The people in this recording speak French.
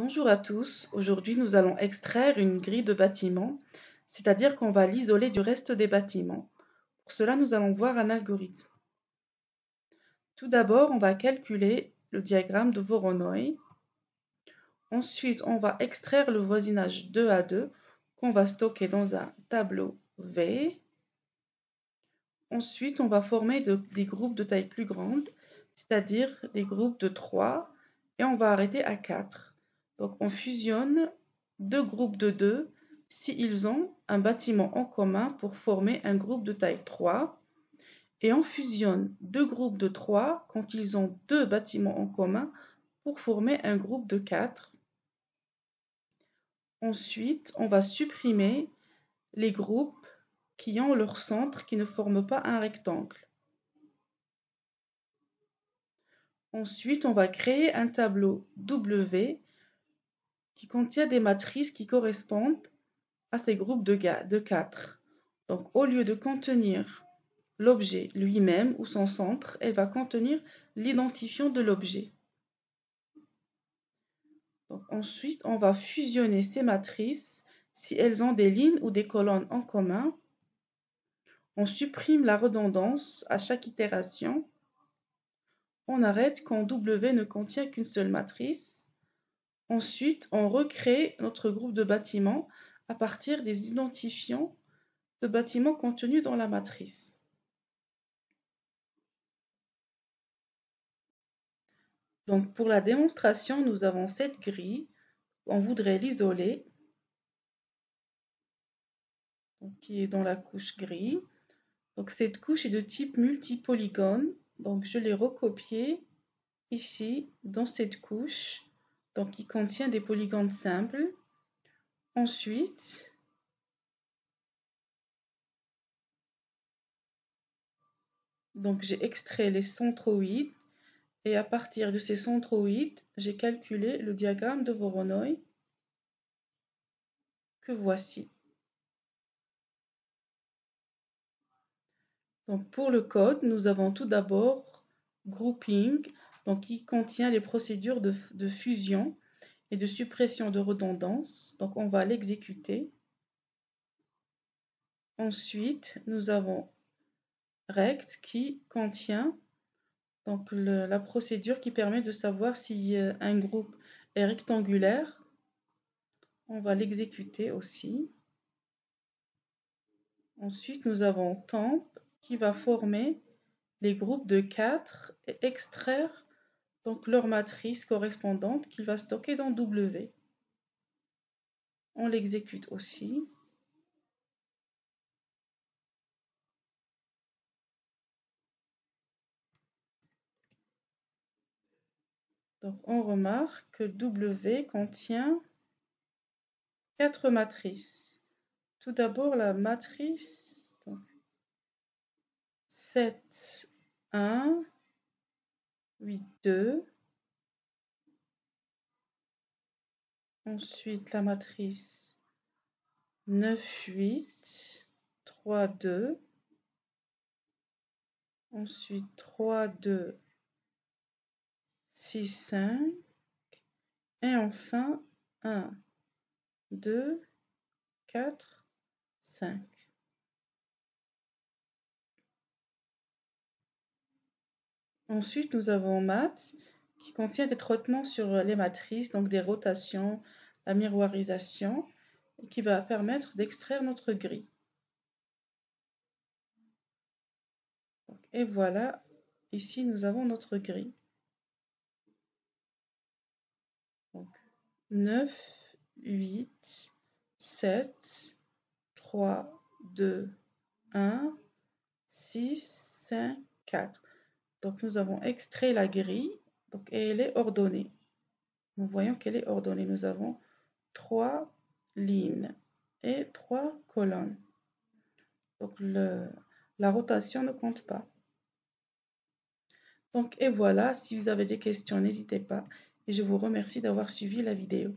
Bonjour à tous, aujourd'hui nous allons extraire une grille de bâtiment, c'est-à-dire qu'on va l'isoler du reste des bâtiments. Pour cela nous allons voir un algorithme. Tout d'abord on va calculer le diagramme de Voronoi. Ensuite on va extraire le voisinage 2 à 2 qu'on va stocker dans un tableau V. Ensuite on va former des groupes de taille plus grande, c'est-à-dire des groupes de 3 et on va arrêter à 4. Donc on fusionne deux groupes de 2 s'ils ont un bâtiment en commun pour former un groupe de taille 3. Et on fusionne deux groupes de 3 quand ils ont deux bâtiments en commun pour former un groupe de 4. Ensuite, on va supprimer les groupes qui ont leur centre qui ne forment pas un rectangle. Ensuite, on va créer un tableau W qui contient des matrices qui correspondent à ces groupes de 4. Donc, au lieu de contenir l'objet lui-même ou son centre, elle va contenir l'identifiant de l'objet. Ensuite, on va fusionner ces matrices si elles ont des lignes ou des colonnes en commun. On supprime la redondance à chaque itération. On arrête quand W ne contient qu'une seule matrice. Ensuite, on recrée notre groupe de bâtiments à partir des identifiants de bâtiments contenus dans la matrice. Donc, pour la démonstration, nous avons cette grille. On voudrait l'isoler, qui est dans la couche gris. Donc, cette couche est de type multipolygone. Donc, je l'ai recopiée ici, dans cette couche, donc qui contient des polygones simples. Ensuite, donc j'ai extrait les centroïdes et à partir de ces centroïdes, j'ai calculé le diagramme de Voronoi que voici. Donc pour le code, nous avons tout d'abord grouping, donc qui contient les procédures de fusion et de suppression de redondance. Donc on va l'exécuter. Ensuite, nous avons rect qui contient donc la procédure qui permet de savoir si un groupe est rectangulaire. On va l'exécuter aussi. Ensuite, nous avons temp qui va former les groupes de 4 et extraire donc leur matrice correspondante qu'il va stocker dans W. On l'exécute aussi. Donc on remarque que W contient 4 matrices. Tout d'abord la matrice 7, 1, 8, 2. Ensuite la matrice 9, 8, 3, 2. Ensuite 3, 2, 6, 5. Et enfin 1, 2, 4, 5. Ensuite, nous avons math qui contient des traitements sur les matrices, donc des rotations, la miroirisation, qui va permettre d'extraire notre grille. Et voilà, ici nous avons notre grille. Donc 9, 8, 7, 3, 2, 1, 6, 5, 4. Donc nous avons extrait la grille et elle est ordonnée. Nous voyons qu'elle est ordonnée. Nous avons 3 lignes et 3 colonnes. Donc la rotation ne compte pas. Donc et voilà, si vous avez des questions, n'hésitez pas. Et je vous remercie d'avoir suivi la vidéo.